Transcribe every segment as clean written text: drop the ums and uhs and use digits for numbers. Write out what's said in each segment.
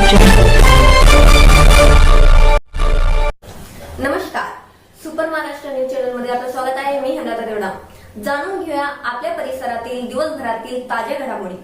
नमस्कार, super Maharashtra news channel मध्ये आपलं स्वागत आहे. मी हंगाता देवडा. जाणून घेऊया आपल्या परिसरातील दिवसभरातील ताज्या घडामोडी.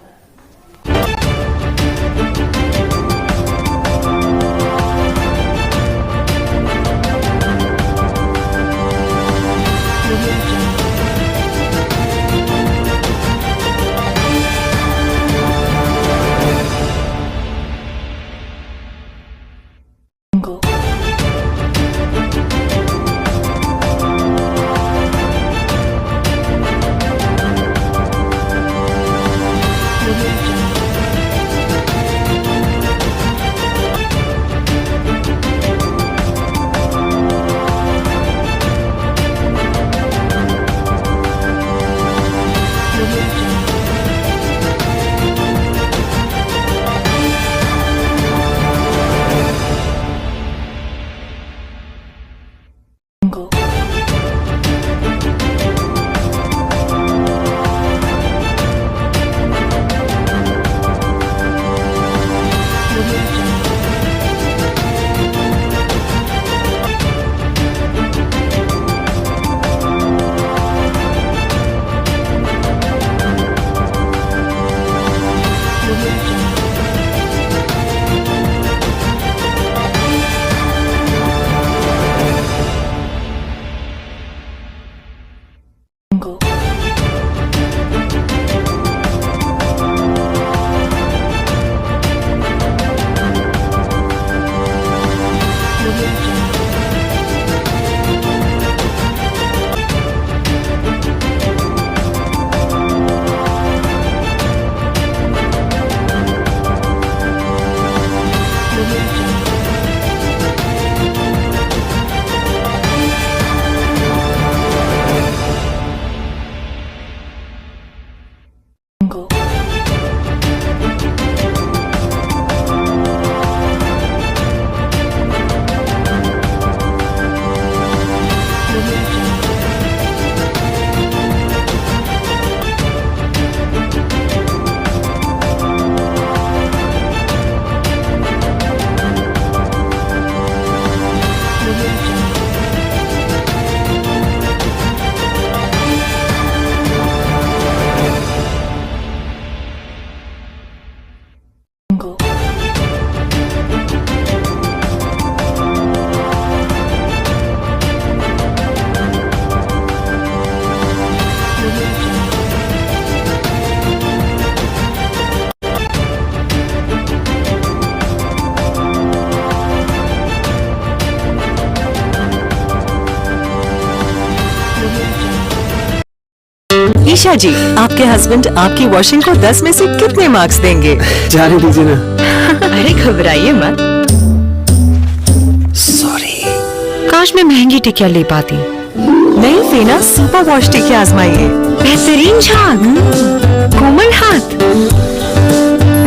ईशा जी, आपके हस्बैंड आपकी वॉशिंग को 10 में से कितने मार्क्स देंगे? जाने दीजिए ना। अरे घबराइए मत। सॉरी। काश मैं महंगी टिकिया ले पाती। नहीं फेना सुपर वॉश टिकिया आजमाइए। बेहतरीन झाग, कोमल हाथ,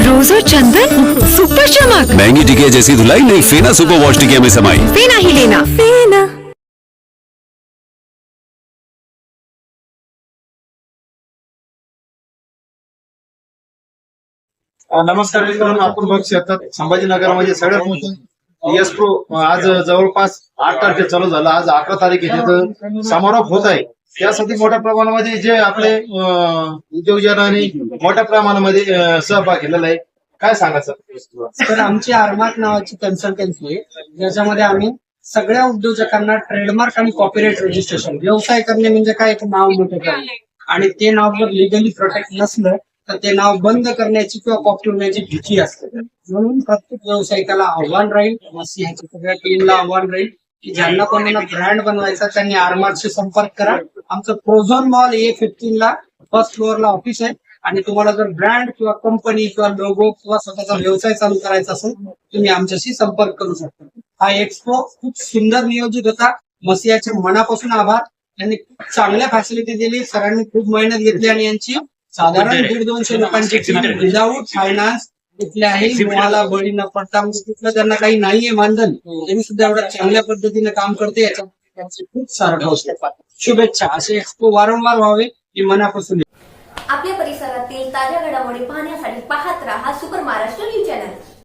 रोज और चंदन, सुपर चमक। महंगी टिकिया जैसी धुलाई नहीं, फेना सुपर वॉश टिकिया में समाई। फेना ही लेना। फेना। नमस्कार मित्रांनो, आपण बघू शकतात संभाजीनगरमध्ये सगळ्यात मोठं यस प्रो आज जवळपास 8 तारखे चालू झालं. आज 11 तारीख आहे, तिथं समारोप होत आहे. त्यासाठी मोठ्या प्रमाणामध्ये जे आपले उद्योजकांनी मोठ्या प्रमाणामध्ये सहभाग घेतलेला आहे. काय सांगायचं? तर आमची आरमार्क नावाची कन्सल्टन्सी आहे, ज्याच्यामध्ये आम्ही सगळ्या उद्योजकांना ट्रेडमार्क आणि कॉपीराइट रजिस्ट्रेशन, व्यवसाय करणे म्हणजे काय, एक नाव मोठं करणे, आणि ते नाव जर लिगली प्रोटेक्ट नसलं तर ते नाव बंद करण्याची किंवा कॉपी होण्याची भीती असते. म्हणून प्रत्येक व्यावसायिकाला आव्हान राहील, मसियाच्या सगळ्या टीमला आव्हान राहील की ज्यांना कोणाला ब्रँड बनवायचा त्यांनी आरमार्कशी संपर्क करा. आमचं प्रोझोन मॉल A15 ला फर्स्ट फ्लोअरला ऑफिस आहे, आणि तुम्हाला जर ब्रँड किंवा कंपनी किंवा लोगो किंवा स्वतःचा व्यवसाय चालू करायचा असेल तुम्ही आमच्याशी संपर्क करू शकता. हा एक्सपो खूप सुंदर नियोजित होता. मसियाचे मनापासून आभार. त्यांनी चांगल्या फॅसिलिटी दिली, सरांनी खूप मेहनत घेतली, आणि यांची साधारण 150-200 लोकांची टीम विदाऊट फायनान्स कुठल्याही तुम्हाला बळी न पडता, म्हणजे कुठलं त्यांना काही नाहीये मानधन, त्यांनी सुद्धा एवढ्या चांगल्या पद्धतीने काम करते. याच्यात त्यांचे खूप सारं कौशल्य. शुभेच्छा. असे एक्सपो वारंवार व्हावे ही मनापासून. आपल्या परिसरातील ताज्या घडामोडी पाहण्यासाठी पाहत राहा सुपर महाराष्ट्र न्यूज चॅनल.